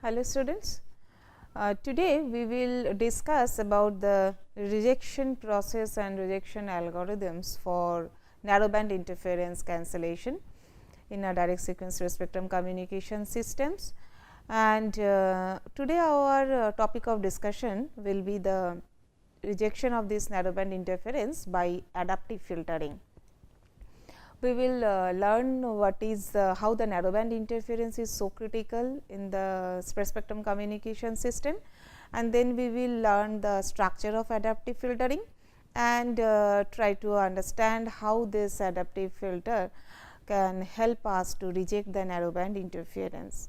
Hello students, today we will discuss about the rejection process and rejection algorithms for narrowband interference cancellation in a direct sequence spectrum communication systems. And today our topic of discussion will be the rejection of this narrowband interference by adaptive filtering. We will learn what is how the narrowband interference is so critical in the spread spectrum communication system, and then we will learn the structure of adaptive filtering and try to understand how this adaptive filter can help us to reject the narrowband interference.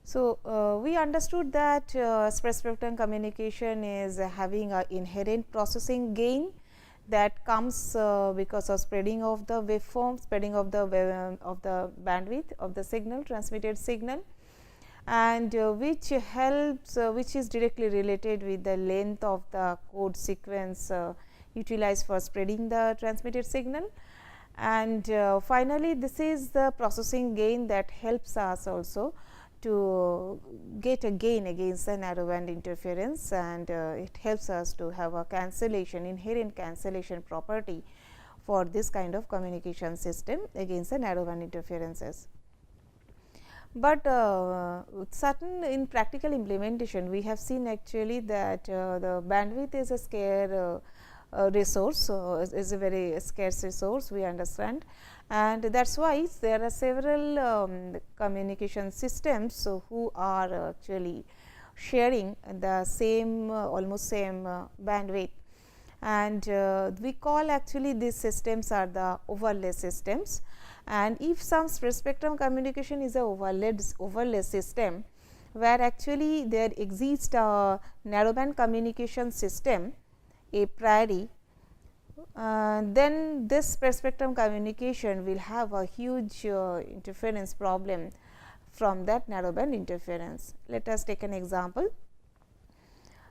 So, we understood that spread spectrum communication is having a inherent processing gain that comes because of spreading of the waveform, spreading of the bandwidth of the signal, transmitted signal, and which helps which is directly related with the length of the code sequence utilized for spreading the transmitted signal. And finally, this is the processing gain that helps us also to get a gain against the narrowband interference, and it helps us to have a cancellation, inherent cancellation property for this kind of communication system against the narrowband interferences. But certain in practical implementation, we have seen actually that the bandwidth is a scarce resource, is a very scarce resource, we understand, and that is why there are several communication systems who are actually sharing the same almost same bandwidth, and we call actually these systems are the overlay systems. And if some spread spectrum communication is a overlay system, where actually there exists a narrowband communication system a priori, then this spread spectrum communication will have a huge interference problem from that narrowband interference. Let us take an example.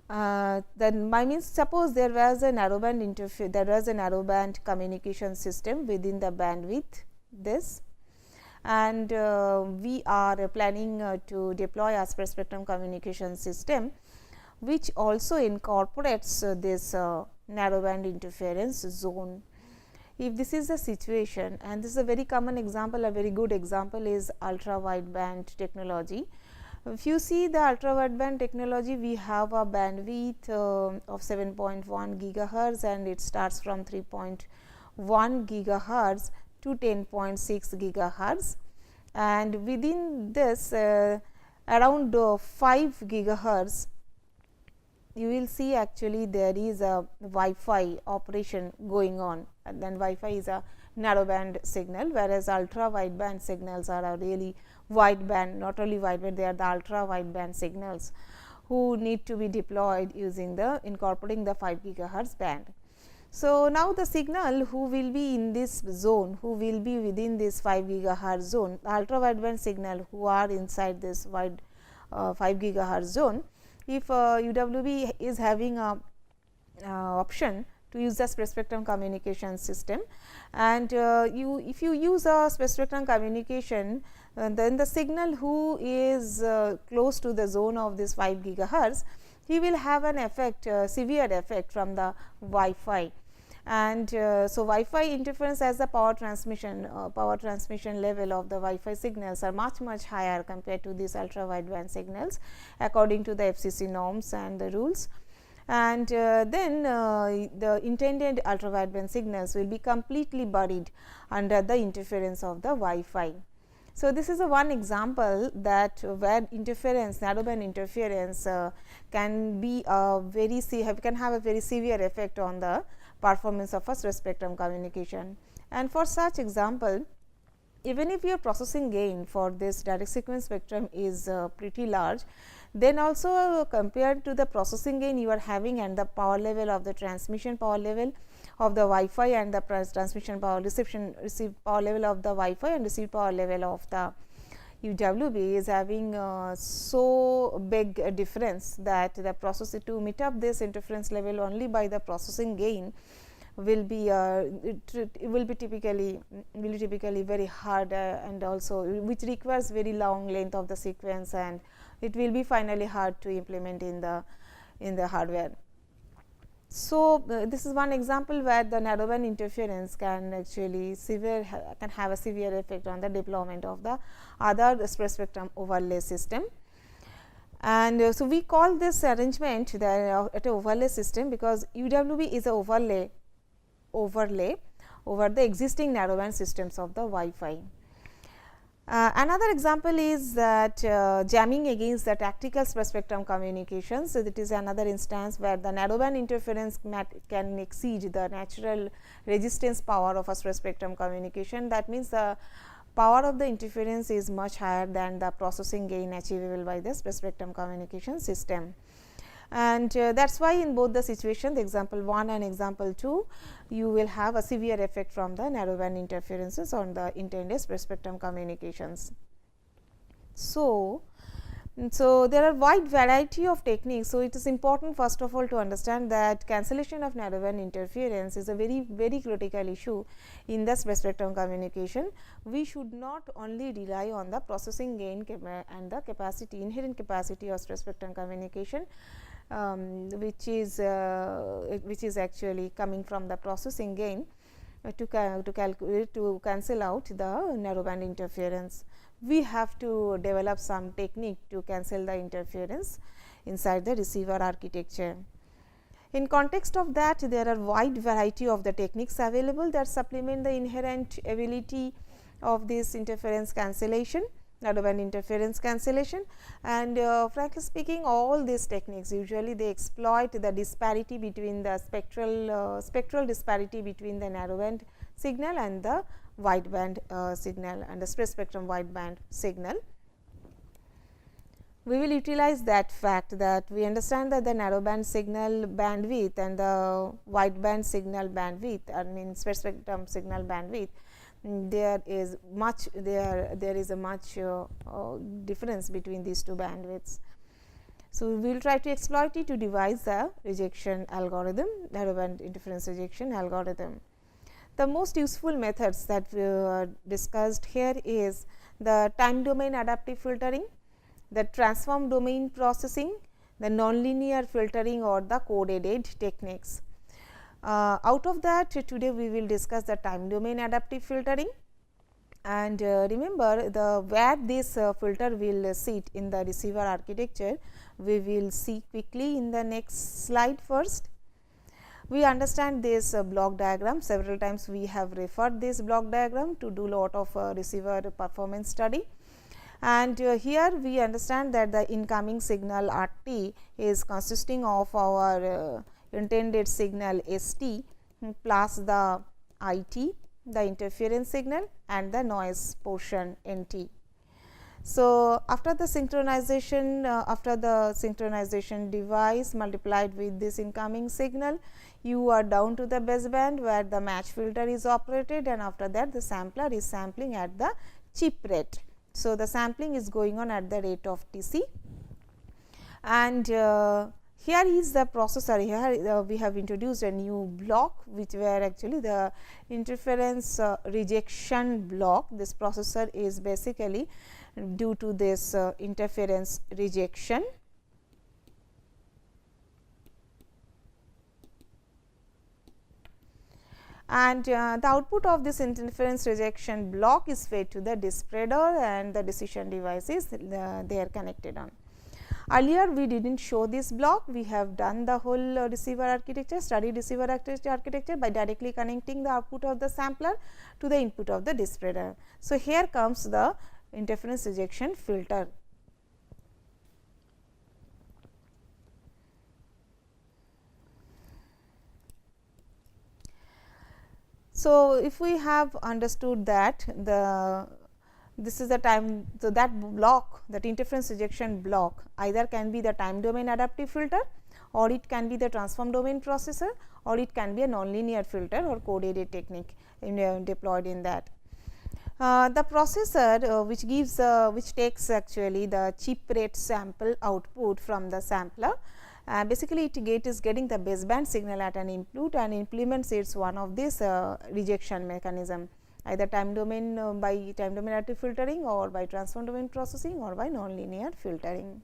Then by means, suppose there was a narrowband communication system within the bandwidth this, and we are planning to deploy a spread spectrum communication system which also incorporates this narrowband interference zone. If this is the situation, and this is a very common example, a very good example is ultra wideband technology. If you see the ultra wideband technology, we have a bandwidth of 7.1 gigahertz, and it starts from 3.1 gigahertz to 10.6 gigahertz, and within this around 5 gigahertz you will see actually there is a Wi-Fi operation going on, and then Wi-Fi is a narrowband signal, whereas ultra wideband signals are a really wideband, not only wideband, they are the ultra wideband signals who need to be deployed using the incorporating the 5 gigahertz band. So, now the signal who will be in this zone, who will be within this 5 gigahertz zone, the ultra wideband signal who are inside this 5 gigahertz zone, if UWB is having a option to use the spread spectrum communication system, and if you use a spread spectrum communication, then the signal who is close to the zone of this 5 gigahertz, he will have an effect, severe effect from the Wi-Fi. And so, Wi-Fi interference as the power transmission level of the Wi-Fi signals are much higher compared to these ultra wideband signals according to the FCC norms and the rules. And then the intended ultra wideband signals will be completely buried under the interference of the Wi-Fi. So, this is a one example that where interference, narrowband interference can be a very can have a very severe effect on the performance of a spread spectrum communication. And for such example, even if your processing gain for this direct sequence spectrum is pretty large, then also compared to the processing gain you are having and the power level of the transmission power level of the Wi-Fi and the transmission power received power level of the Wi-Fi and received power level of the UWB is having so big a difference that the process to meet up this interference level only by the processing gain, it will be typically very hard and also which requires very long length of the sequence, and it will be finally hard to implement in the hardware. So, this is one example where the narrowband interference can actually can have a severe effect on the deployment of the other spread spectrum overlay system. And so, we call this arrangement the overlay system because UWB is a overlay over the existing narrowband systems of the Wi-Fi. Another example is that jamming against the tactical spread spectrum communications. So, that is another instance where the narrowband interference can exceed the natural resistance power of a spread spectrum communication. That means, the power of the interference is much higher than the processing gain achievable by the spread spectrum communication system. And that is why in both the situations, the example 1 and example 2, you will have a severe effect from the narrowband interferences on the intended spread spectrum communications. So, there are wide variety of techniques. So, it is important first of all to understand that cancellation of narrowband interference is a very critical issue in the spread spectrum communication. We should not only rely on the processing gain and the inherent capacity of spread spectrum communication, which is actually coming from the processing gain to cancel out the narrowband interference. We have to develop some technique to cancel the interference inside the receiver architecture. In context of that, there are wide variety of the techniques available that supplement the inherent ability of this interference cancellation, narrowband interference cancellation, and frankly speaking, all these techniques usually they exploit the disparity between the spectral disparity between the narrowband signal and the wideband signal and the spread spectrum wideband signal. We will utilize that fact that we understand that the narrowband signal bandwidth and the wideband signal bandwidth, I mean spread spectrum signal bandwidth, there is a much difference between these two bandwidths. So, we will try to exploit it to devise the rejection algorithm, narrowband interference rejection algorithm. The most useful methods that we discussed here is the time domain adaptive filtering, the transform domain processing, the nonlinear filtering or the code-aided techniques. Out of that, today we will discuss the time domain adaptive filtering, and remember where this filter will sit in the receiver architecture, we will see quickly in the next slide. First, we understand this block diagram. Several times we have referred this block diagram to do lot of receiver performance study, and here we understand that the incoming signal RT is consisting of our intended signal ST plus the IT, the interference signal, and the noise portion NT. So, after the synchronization device multiplied with this incoming signal, you are down to the baseband where the match filter is operated, and after that the sampler is sampling at the chip rate. So, the sampling is going on at the rate of TC, and here is the processor. Here we have introduced a new block which were actually the interference rejection block. This processor is basically due to this interference rejection. And the output of this interference rejection block is fed to the displayer, and the decision device is they are connected on. Earlier we did not show this block, we have done the whole receiver architecture, studied receiver architecture by directly connecting the output of the sampler to the input of the displayer. So, here comes the interference rejection filter. So, if we have understood that this is the time, so that block, that interference rejection block either can be the time domain adaptive filter, or it can be the transform domain processor, or it can be a nonlinear filter or code-aided technique deployed in that. The processor which takes actually the chip rate sample output from the sampler, Basically it is getting the baseband signal at an input and implements its one of this rejection mechanism, either time domain by time domain adaptive filtering, or by transform domain processing, or by nonlinear filtering.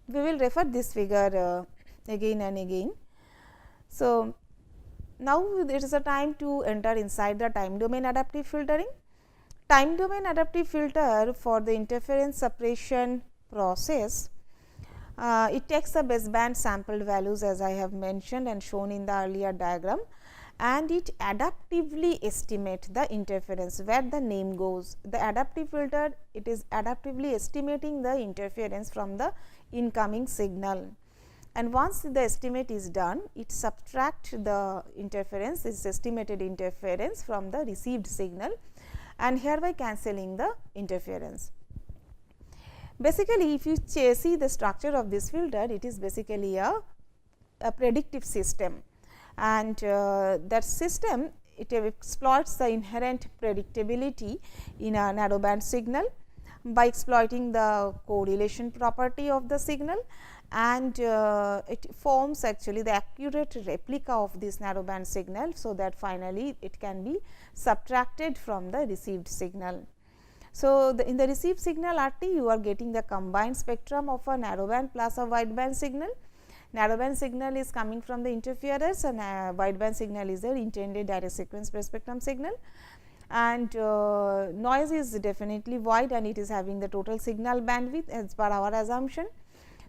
We will refer this figure again and again. So, now it is a time to enter inside the time domain adaptive filtering. Time domain adaptive filter for the interference suppression process, it takes the baseband sampled values as I have mentioned and shown in the earlier diagram, and it adaptively estimate the interference, where the name goes. The adaptive filter, it is adaptively estimating the interference from the incoming signal, and once the estimate is done, it subtract the interference, this estimated interference from the received signal, and hereby cancelling the interference. Basically, if you see the structure of this filter, it is basically a predictive system, and that system, it exploits the inherent predictability in a narrowband signal by exploiting the correlation property of the signal, and it forms actually the accurate replica of this narrowband signal. So, that finally, it can be subtracted from the received signal. So, in the received signal RT, you are getting the combined spectrum of a narrowband plus a wideband signal. Narrowband signal is coming from the interferers, and wideband signal is the intended direct sequence spread spectrum signal, and noise is definitely wide, and it is having the total signal bandwidth as per our assumption.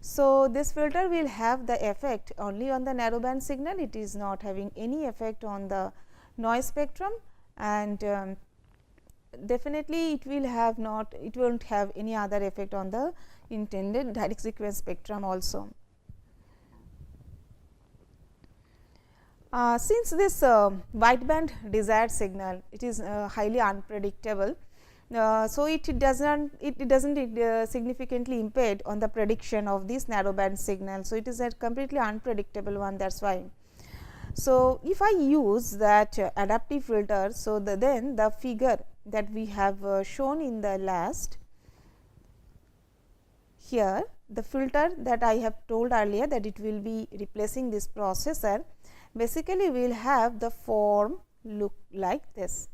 So, this filter will have the effect only on the narrowband signal, it is not having any effect on the noise spectrum, and definitely it will have not, it will not have any other effect on the intended direct sequence spectrum also. Since this wideband desired signal, it is highly unpredictable. So, it does not significantly impede on the prediction of this narrowband signal. So, it is a completely unpredictable one, that is why. So, if I use that adaptive filter, so then the figure that we have shown in the last here, the filter that I have told earlier that it will be replacing this processor, basically we will have the form look like this.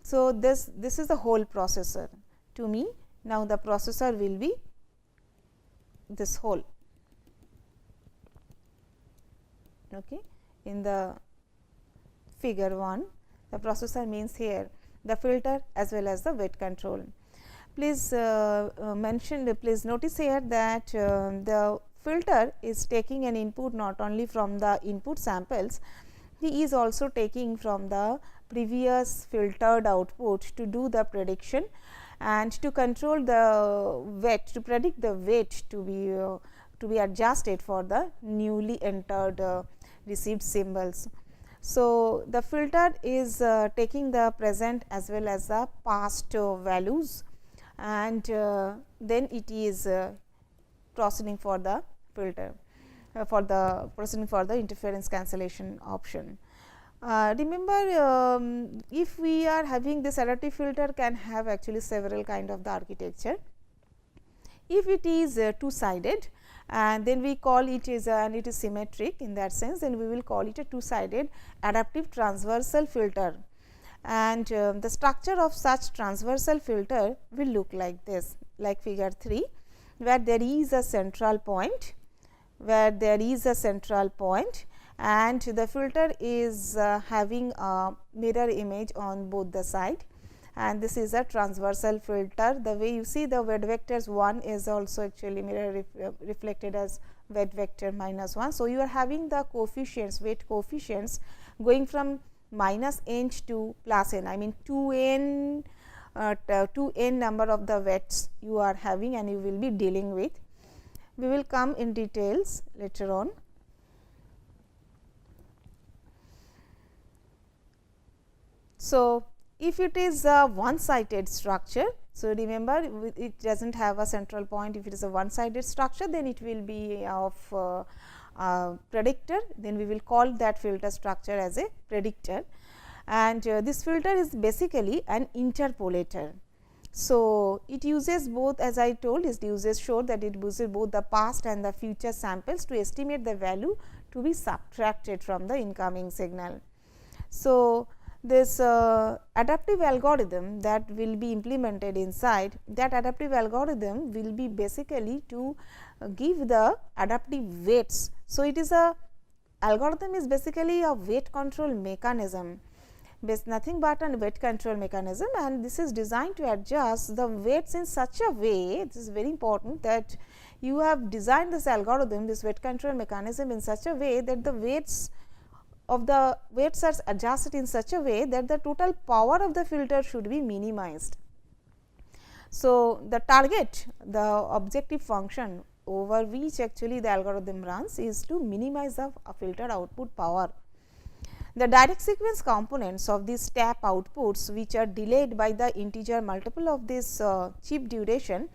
So, this is the whole processor to me. Now, the processor will be this whole. Okay. In the figure 1, the processor means here the filter as well as the weight control. Please please notice here that the filter is taking an input not only from the input samples, he is also taking from the previous filtered output to do the prediction and to control the weight, to predict the weight to be adjusted for the newly entered received symbols. So, the filter is taking the present as well as the past values, and then it is proceeding for the filter proceeding for the interference cancellation option. Remember, if we are having this adaptive filter can have actually several kind of the architecture. If it is two-sided, and then we call it is and it is symmetric in that sense, then we will call it a two-sided adaptive transversal filter, and the structure of such transversal filter will look like this, like figure 3, where there is a central point, and the filter is having a mirror image on both the side, and this is a transversal filter. The way you see the weight vectors, 1 is also actually mirror reflected as weight vector -1. So, you are having the coefficients, weight coefficients going from -n to +n, I mean 2n number of the weights you are having and you will be dealing with. We will come in details later on. So, if it is a one-sided structure, so remember it does not have a central point. If it is a one-sided structure, then it will be of predictor, then we will call that filter structure as a predictor, and this filter is basically an interpolator. So, it uses both, as I told, it uses showed that it uses both the past and the future samples to estimate the value to be subtracted from the incoming signal. So, this adaptive algorithm that will be implemented inside, that adaptive algorithm will be basically to give the adaptive weights. So, it is a algorithm is basically a weight control mechanism, nothing but a weight control mechanism, and this is designed to adjust the weights in such a way. This is very important that you have designed this algorithm, this weight control mechanism in such a way that the weights are adjusted in such a way that the total power of the filter should be minimized. So, the target, the objective function over which actually the algorithm runs is to minimize the filter output power. The direct sequence components of these tap outputs, which are delayed by the integer multiple of this chip duration,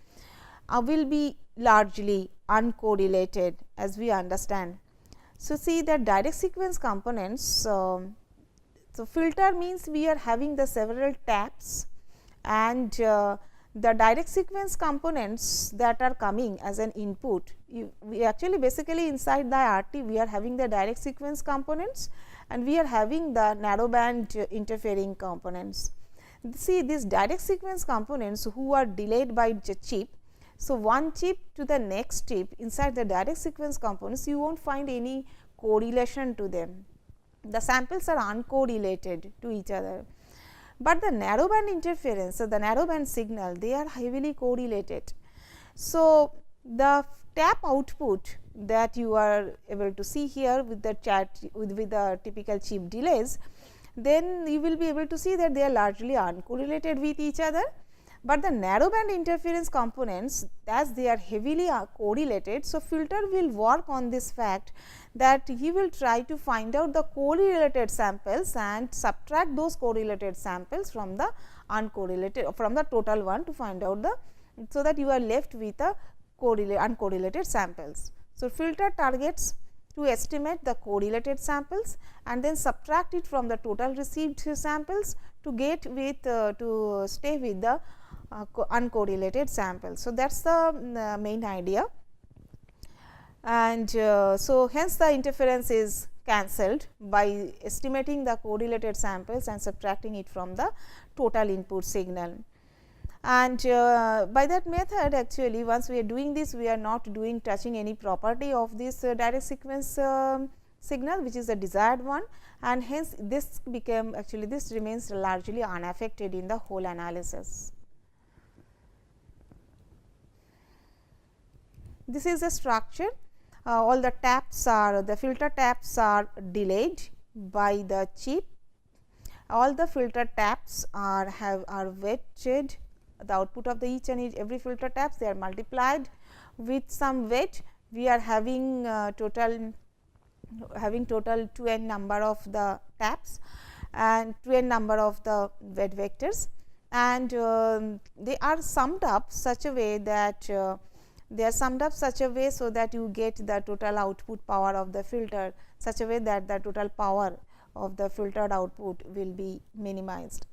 will be largely uncorrelated, as we understand. So, see that direct sequence components, so filter means we are having the several taps, and the direct sequence components that are coming as an input, we actually basically inside the RT we are having the direct sequence components and we are having the narrowband interfering components. See these direct sequence components who are delayed by the chip. So, one chip to the next chip inside the direct sequence components, you will not find any correlation to them. The samples are uncorrelated to each other, but the narrowband interference, so the narrowband signal, they are heavily correlated. So, the tap output that you are able to see here with the with the typical chip delays, then you will be able to see that they are largely uncorrelated with each other. But the narrowband interference components, as they are heavily correlated, so filter will work on this fact that he will try to find out the correlated samples and subtract those correlated samples from the uncorrelated, from the total one, to find out the, so that you are left with the uncorrelated samples. So, filter targets to estimate the correlated samples and then subtract it from the total received samples to get with to stay with the uncorrelated samples. So, that is the main idea, and so hence the interference is cancelled by estimating the correlated samples and subtracting it from the total input signal. And by that method, actually once we are doing this, we are not touching any property of this direct sequence signal, which is the desired one, and hence this became actually this remains largely unaffected in the whole analysis. This is the structure. All the taps are, the filter taps are delayed by the chip. All the filter taps are weighted. The output of the each and every filter taps, they are multiplied with some weight. We are having total 2n number of the taps and 2n number of the weight vectors, and they are summed up such a way that so that you get the total output power of the filter, such a way that the total power of the filtered output will be minimized.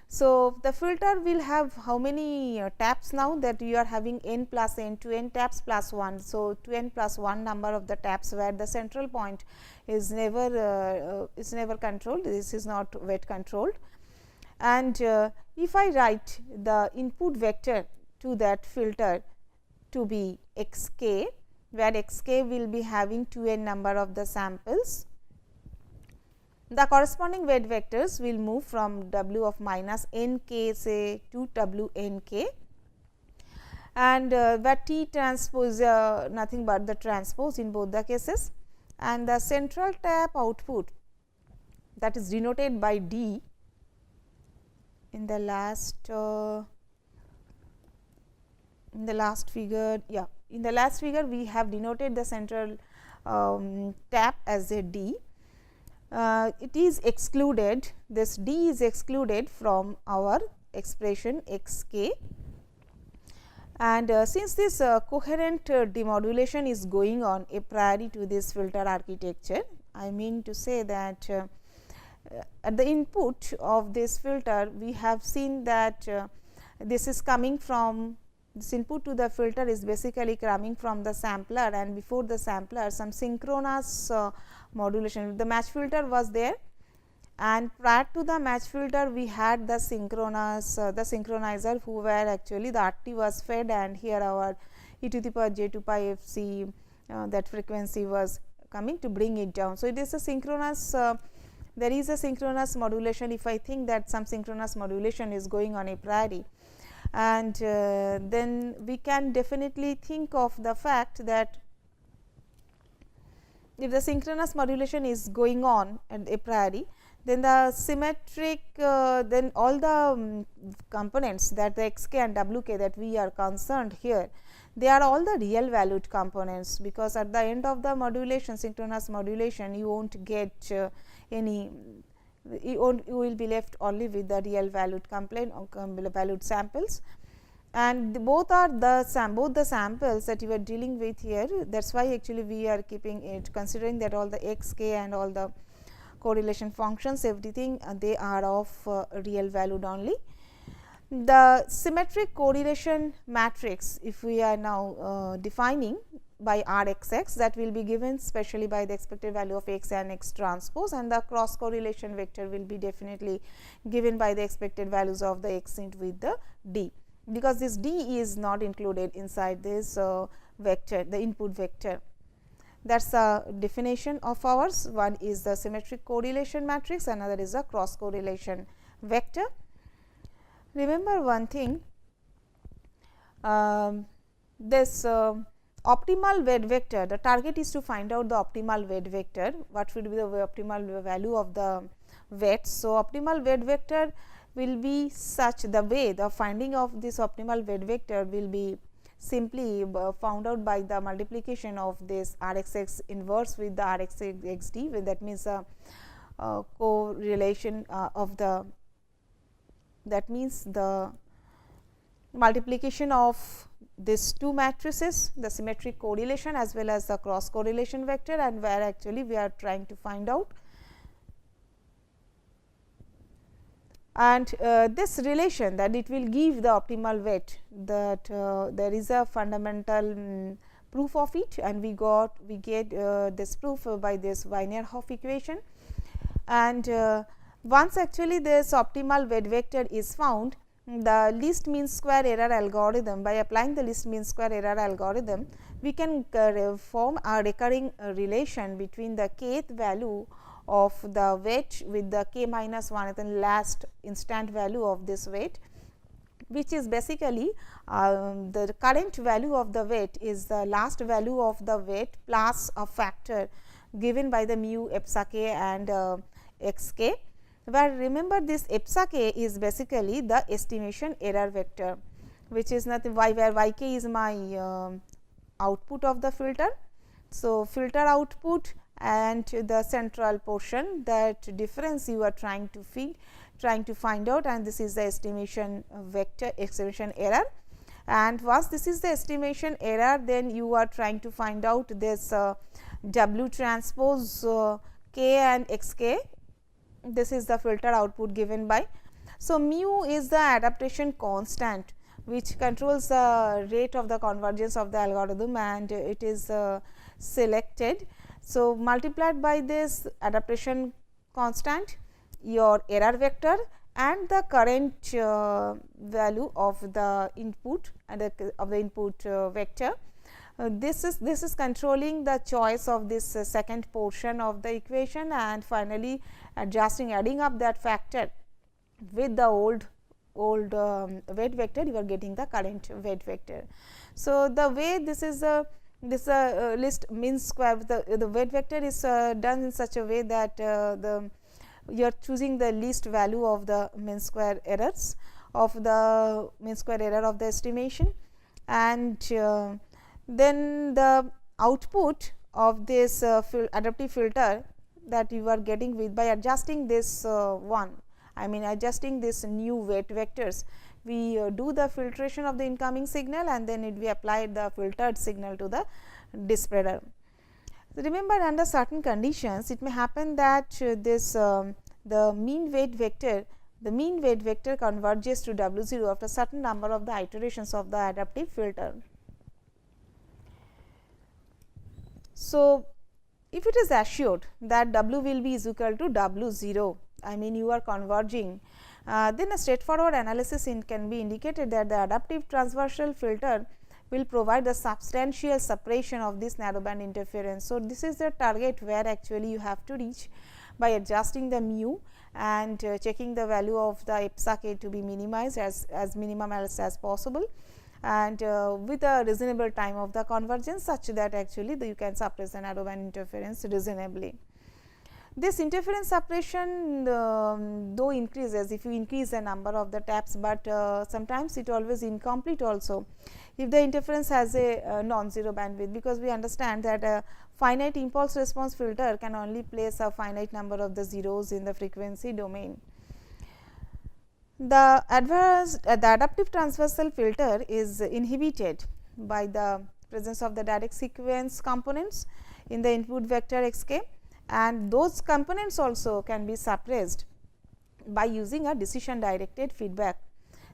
So, the filter will have how many taps now, that you are having n plus n, 2n taps plus 1. So, 2n plus 1 number of the taps, where the central point is never controlled, this is not weight controlled. And if I write the input vector to that filter to be x k, where x k will be having 2n number of the samples, the corresponding weight vectors will move from w of minus n k say to w n k, and where t transpose nothing but the transpose in both the cases, and the central tap output, that is denoted by d in the last figure. Yeah, in the last figure we have denoted the central tap as a d. It is excluded, this d is excluded from our expression x k, and since this coherent demodulation is going on a priori to this filter architecture, I mean to say that at the input of this filter we have seen that this is coming from this input to the filter is basically coming from the sampler, and before the sampler some synchronous modulation. The match filter was there, and prior to the match filter we had the synchronous the synchronizer, who were actually the RT was fed, and here our e to the power j 2 pi f c that frequency was coming to bring it down. So, it is a synchronous there is a synchronous modulation. If I think that some synchronous modulation is going on a priori, and then we can definitely think of the fact that if the synchronous modulation is going on at a priori, then the symmetric then all the components that the x k and w k that we are concerned here, they are all the real valued components, because at the end of the modulation, synchronous modulation, you won't get any, you will be left only with the real valued component valued samples, and both are the both the samples that you are dealing with here. That is why actually we are keeping it, considering that all the x k and all the correlation functions, everything they are of real valued only. The symmetric correlation matrix, if we are now defining by R x x, that will be given specially by the expected value of x and x transpose, and the cross correlation vector will be definitely given by the expected values of the x with the d, because this d is not included inside this vector, the input vector. That is the definition of ours. One is the symmetric correlation matrix, another is the cross correlation vector. Remember one thing, this optimal weight vector, the target is to find out the optimal weight vector, what should be the optimal value of the weight. So, optimal weight vector will be such, the way the finding of this optimal weight vector will be simply found out by the multiplication of this R x x inverse with the R x x d, that means correlation of the, that means the multiplication of these two matrices, the symmetric correlation as well as the cross correlation vector, and where actually we are trying to find out. And this relation that it will give the optimal weight, that there is a fundamental proof of it, and we get this proof by this Wiener-Hoff equation. And once actually this optimal weight vector is found, the least mean square error algorithm, by applying the least mean square error algorithm, we can form a recurring relation between the kth value of the weight with the k minus 1 the last instant value of this weight, which is basically the current value of the weight is the last value of the weight plus a factor given by the mu epsilon k and x k, where remember this epsilon k is basically the estimation error vector, which is nothing where y k is my output of the filter. So, filter output and the central portion, that difference you are trying to find out, and this is the estimation vector, estimation error. And once this is the estimation error, then you are trying to find out this W transpose k and x k. This is the filter output given by. So, mu is the adaptation constant, which controls the rate of the convergence of the algorithm, and it is selected. So, multiplied by this adaptation constant, your error vector and the current value of the input and of the input vector. This is controlling the choice of this second portion of the equation, and finally adding up that factor with the old weight vector, you are getting the current weight vector. So, the way this is a list mean square, the weight vector is done in such a way that you are choosing the least value of the mean square errors of the mean square error of the estimation, and then the output of this adaptive filter that you are getting with by adjusting this adjusting this new weight vectors, we do the filtration of the incoming signal, and then we apply the filtered signal to the displacer. So, remember, under certain conditions it may happen that this the mean weight vector the mean weight vector converges to W0 after certain number of the iterations of the adaptive filter. So, if it is assured that W will be is equal to W0, I mean you are converging, then a straightforward analysis can be indicated that the adaptive transversal filter will provide a substantial suppression of this narrowband interference. So, this is the target where actually you have to reach by adjusting the mu and checking the value of the epsilon k to be minimized as minimum as possible, and with a reasonable time of the convergence such that actually you can suppress the narrowband interference reasonably. This interference suppression though increases if you increase the number of the taps, but sometimes it always incomplete also if the interference has a non-zero bandwidth, because we understand that a finite impulse response filter can only place a finite number of the zeros in the frequency domain. The adaptive transversal filter is inhibited by the presence of the direct sequence components in the input vector x k, and those components also can be suppressed by using a decision directed feedback.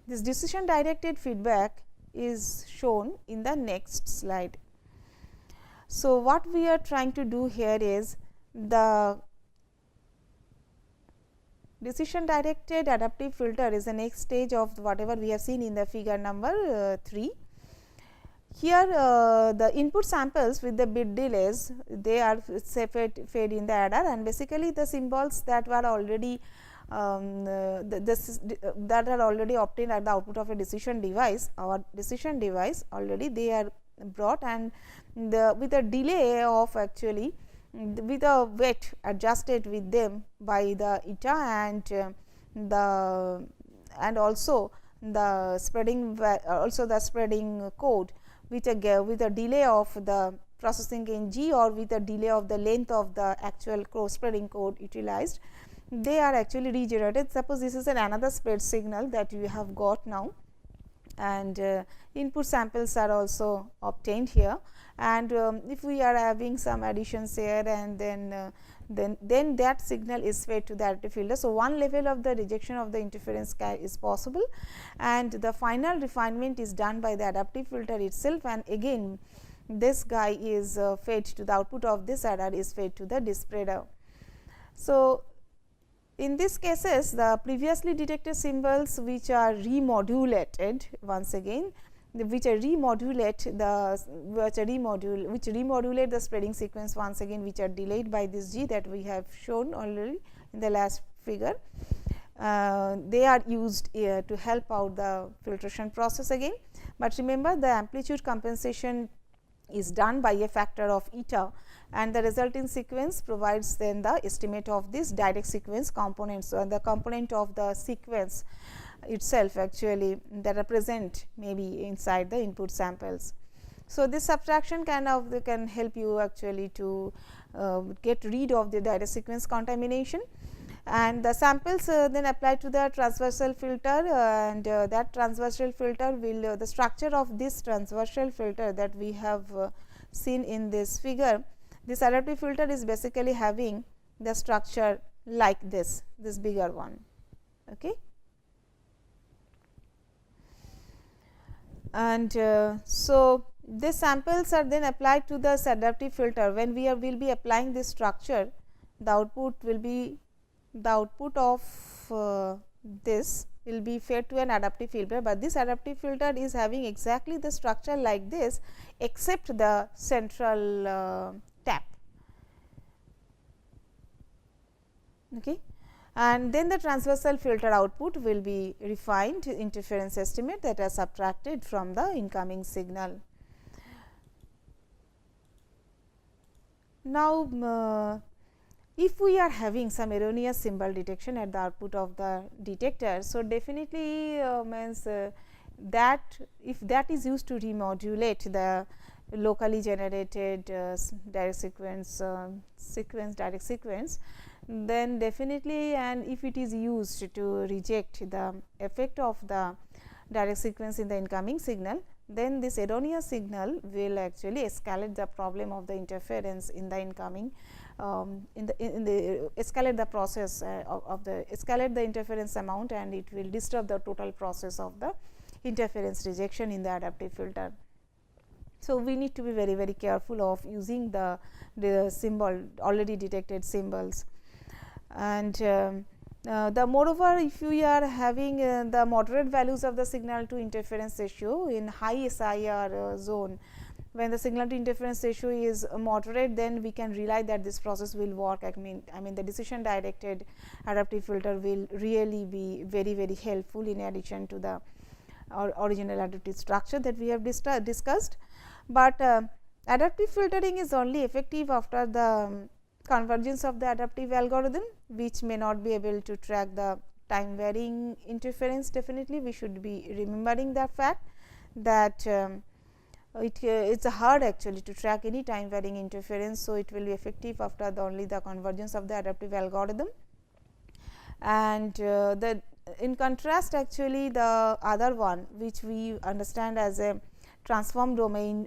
This decision directed feedback is shown in the next slide. So, what we are trying to do here is the decision directed adaptive filter is the next stage of whatever we have seen in the figure number 3. Here the input samples with the bit delays, they are fed in the adder, and basically the symbols that were already that are already obtained at the output of a decision device, our decision device already they are brought, and with a delay of actually with a weight adjusted with them by the eta and also the spreading code with a delay of the processing gain g or with a delay of the length of the actual spreading code utilized, they are actually regenerated. Suppose this is another spread signal that you have got now, and input samples are also obtained here, and if we are having some additions here, and then that signal is fed to the adaptive filter. So, one level of the rejection of the interference is possible, and the final refinement is done by the adaptive filter itself, and again this guy is fed to the output of this adder is fed to the dispreader. So, in these cases the previously detected symbols which are remodulated once again, which remodulate the spreading sequence once again, which are delayed by this g that we have shown already in the last figure. They are used to help out the filtration process again, but remember the amplitude compensation is done by a factor of eta, and the resulting sequence provides then the estimate of this direct sequence components. So, the component of the sequence itself actually that are present maybe inside the input samples. So, this subtraction can help you actually to get rid of the direct sequence contamination, and the samples then applied to the transversal filter, and that transversal filter will the structure of this transversal filter that we have seen in this figure. This adaptive filter is basically having the structure like this bigger one. Okay. And so, these samples are then applied to the adaptive filter. When we will be applying this structure, the output will be the output of this will be fed to an adaptive filter, but this adaptive filter is having exactly the structure like this except the central tap. Okay. And then the transversal filter output will be refined interference estimate that are subtracted from the incoming signal. Now, if we are having some erroneous symbol detection at the output of the detector, so definitely means that if that is used to remodulate the locally generated direct sequence direct sequence, then definitely, and if it is used to reject the effect of the direct sequence in the incoming signal, then this erroneous signal will actually escalate the problem of the interference in the incoming escalate the process of the escalate the interference amount, and it will disturb the total process of the interference rejection in the adaptive filter. So, we need to be very, very careful of using the symbol already detected symbols. And the moreover, if you are having the moderate values of the signal to interference ratio in high SIR zone, when the signal to interference ratio is moderate, then we can rely that this process will work. I mean the decision directed adaptive filter will really be very, very helpful in addition to the original adaptive structure that we have discussed. But adaptive filtering is only effective after the convergence of the adaptive algorithm, which may not be able to track the time varying interference. Definitely, we should be remembering that fact that it's hard actually to track any time varying interference. So, it will be effective after only the convergence of the adaptive algorithm. And in contrast, actually the other one which we understand as a transform domain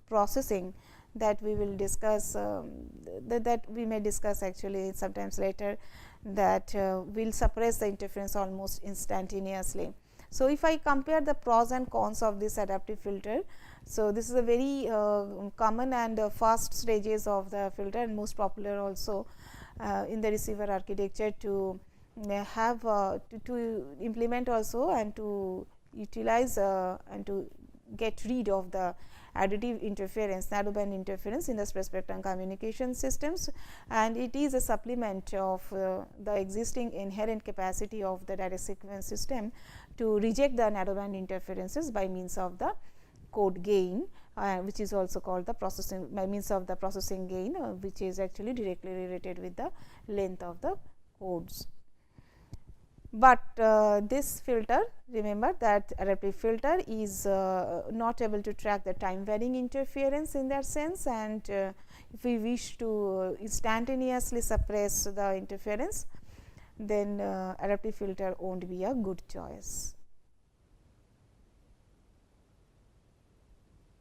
processing, that we will discuss that we may discuss actually sometimes later, that will suppress the interference almost instantaneously. So, if I compare the pros and cons of this adaptive filter, so this is a very common and fast stages of the filter, and most popular also in the receiver architecture to have to implement also, and to utilize and to get rid of the additive interference, narrowband interference in the spread spectrum communication systems, and it is a supplement of the existing inherent capacity of the direct sequence system to reject the narrowband interferences by means of the code gain, which is also called the processing, by means of the processing gain, which is actually directly related with the length of the codes. But this filter, remember that adaptive filter is not able to track the time varying interference in that sense, and if we wish to instantaneously suppress the interference, then adaptive filter won't be a good choice.